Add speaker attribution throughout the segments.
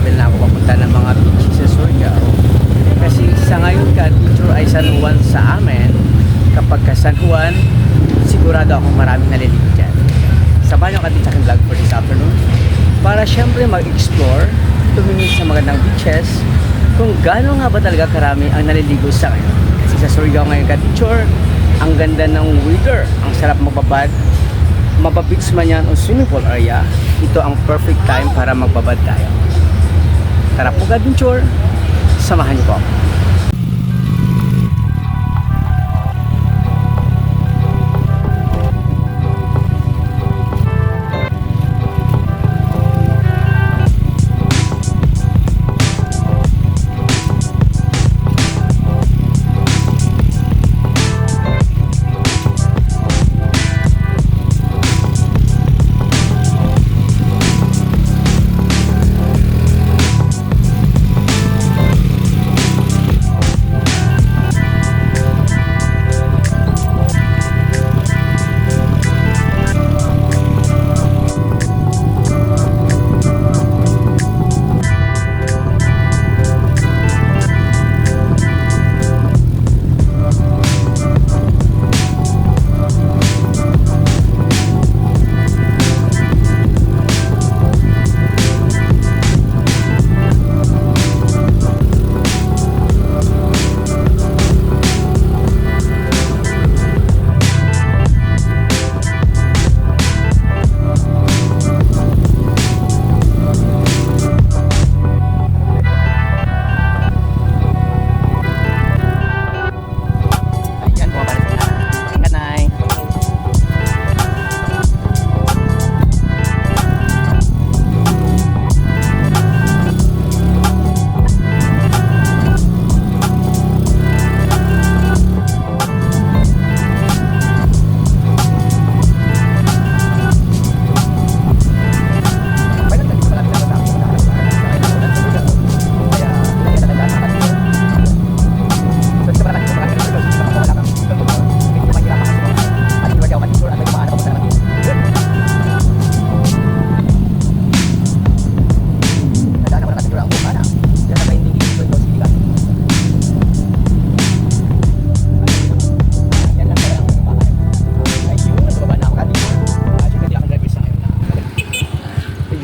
Speaker 1: travel na ako papunta ng mga beaches sa Surigao. Kasi sa ngayon ka-adventure ay San Juan sa amin. Kapag ka San Juan, sigurado ako maraming naliligo dyan. Samahan nyo ka din sa aking vlog for this afternoon para syempre mag-explore, tumingin sa magandang beaches, kung gaano nga ba talaga karami ang naliligo sa ngayon. Kasi sa Surigao ngayon ka-adventure, ang ganda ng weather, ang sarap magbabad, mapabits man yan o swimming pool area, ito ang perfect time para magbabad tayo. Tara po ka-adventure, samahan niyo po ako.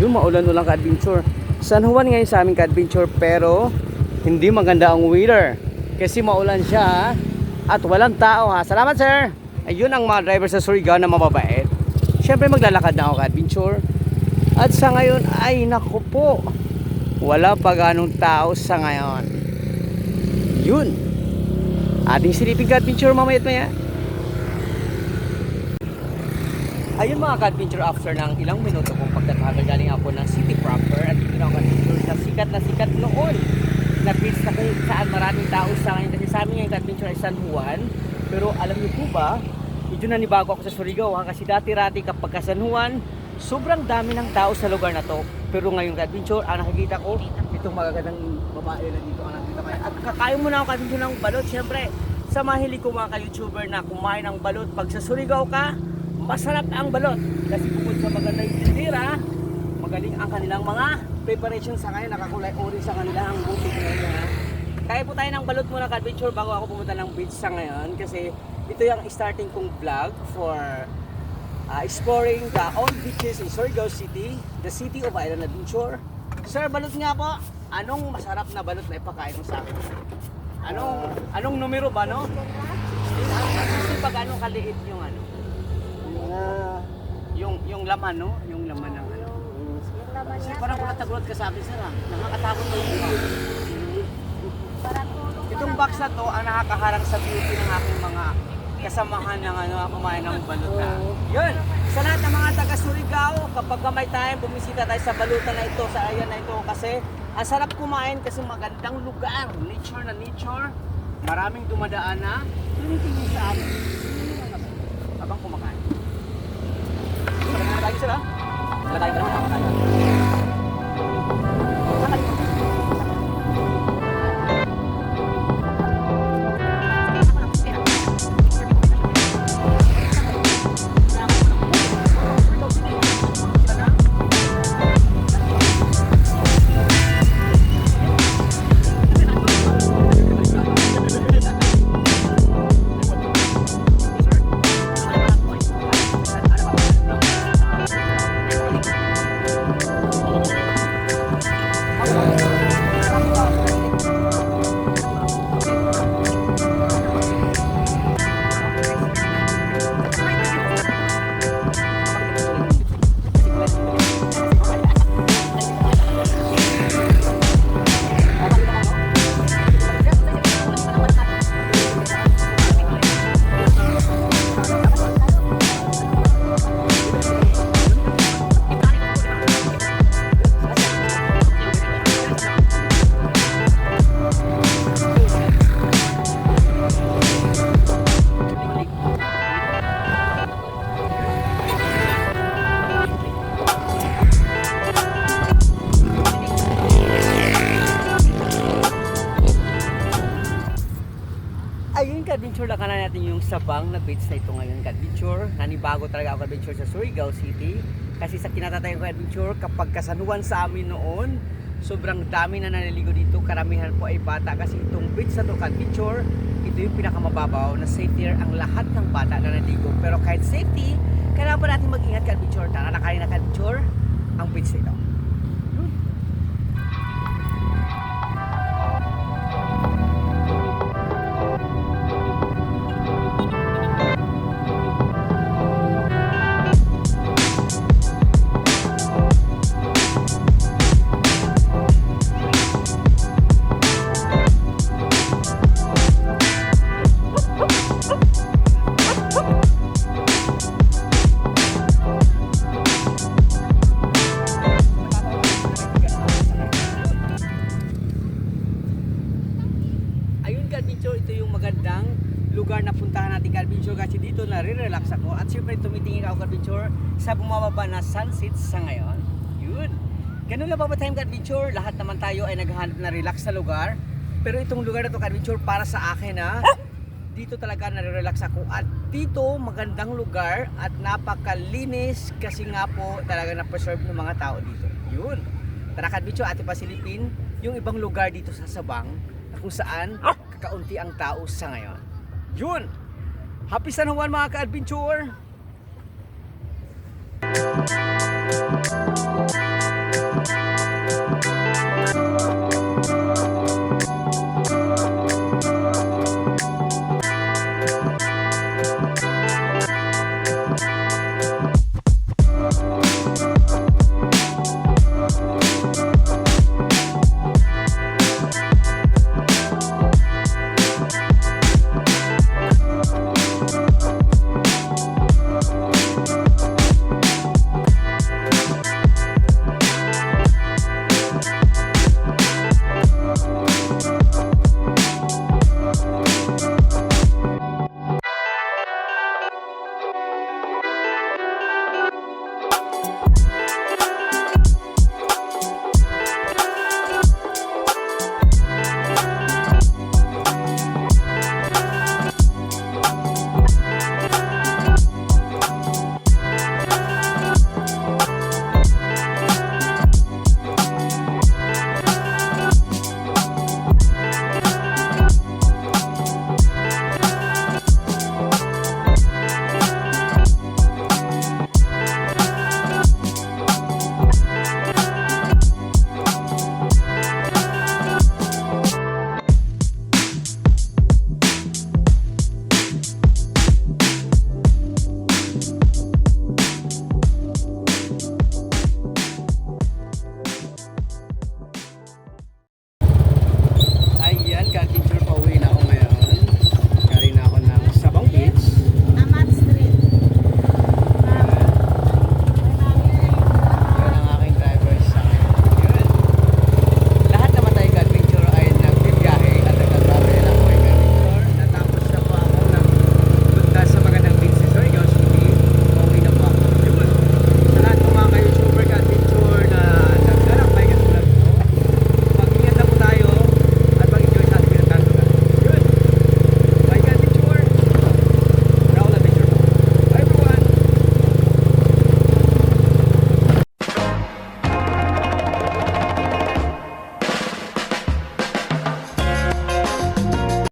Speaker 1: Maulan-ulan ka-adventure. San Juan ngayon sa aming ka-adventure, pero hindi maganda ang weather kasi maulan siya at walang tao ha. Salamat sir. Ayun ang mga driver sa Surigao na mababait. Siyempre maglalakad na ako ka-adventure. At sa ngayon ay naku po, wala pa ganong tao sa ngayon. Yun, ating silipin ka-adventure mamaya at maya. Ayun mga ka-adventure, after ng ilang minuto kung pagkatagal galing ako ng city proper at dito na ako ka-adventure sa sikat noon na beach na kung saan maraming tao sa ngayon. Kasi sa amin ngayon ka-adventure ay San Juan, pero alam niyo po ba, medyo nanibago ako sa Surigao ha, kasi dati-rati kapag ka San Juan sobrang dami ng tao sa lugar na to, pero ngayon ka-adventure ang nakikita ko itong magagandang babae na dito ang nakikita kayo. At kakain mo na ako ka-adventure ng balot. Siyempre sa mahilig ko mga ka-YouTuber na kumain ng balot, pag sa Surigao ka masarap ang balot kasi bukod sa magandang tindera, magaling ang kanilang mga preparation sa ngayon, nakakulay orange sa kanilang butik ngayon. Kaya po tayo ng balot muna ka-adventure bago ako pumunta ng beach sa ngayon, kasi ito yung starting kong vlog for exploring the old beaches in Surigao City, the city of Island Adventure. Sir, balot nga po, anong masarap na balot na ipakain mo sa akin? Anong numero ba, no? Kasi pag anong kaliit yung ano? Yung laman, no? Yung laman ng ano. Kasi parang nakatagulat ka sa akin, sir, ha? Nakakatakot ko yung iba. Itong box na to ang nakakaharang sa beauty ng aking mga kasamahan ng ano, kumain ng balot na. Yun! Sa lahat ng mga taga Surigao, kapag may time, bumisita tayo sa balutan na ito, sa area na ito, kasi ang sarap kumain kasi magandang lugar. Nature na nature. Maraming dumadaan na tumitingin sa amin. Habang kumakain. Lagi sila. Lagi ka naman kakain. ka-adventure, lakaran natin yung Sabang na beach na ito ngayon, ka-adventure. Nanibago talaga ako ka-adventure sa Surigao City. Kasi sa kinatatayang ka-adventure, kapag kasanuan sa amin noon, sobrang dami na naliligo dito. Karamihan po ay bata kasi itong beach na ito, ka-adventure, ito yung pinakamababaw na safer ang lahat ng bata na naligo. Pero kahit safety, kailangan pa natin mag-ingat ka-adventure. Tara, lakarin na ka-adventure ang beach na ito. Ayun ka-adventure, ito yung magandang lugar na puntahan natin ka-adventure kasi dito nare-relax ako at syempre tumitingin ako ka-adventure sa bumababa na sunset sa ngayon. Yun. Ganun lang ba time ka-adventure? Lahat naman tayo ay naghahanap na relax na lugar. Pero itong lugar na to ka-adventure para sa akin na dito talaga nare-relax ako at dito magandang lugar at napakalinis kasi nga po talaga na-preserve ng mga tao dito. Yun. Tara ka-adventure, ating pasilipin yung ibang lugar dito sa Sabang na kung saan kakaunti ang tao sa ngayon. Yun! Happy San Juan mga ka-adventure!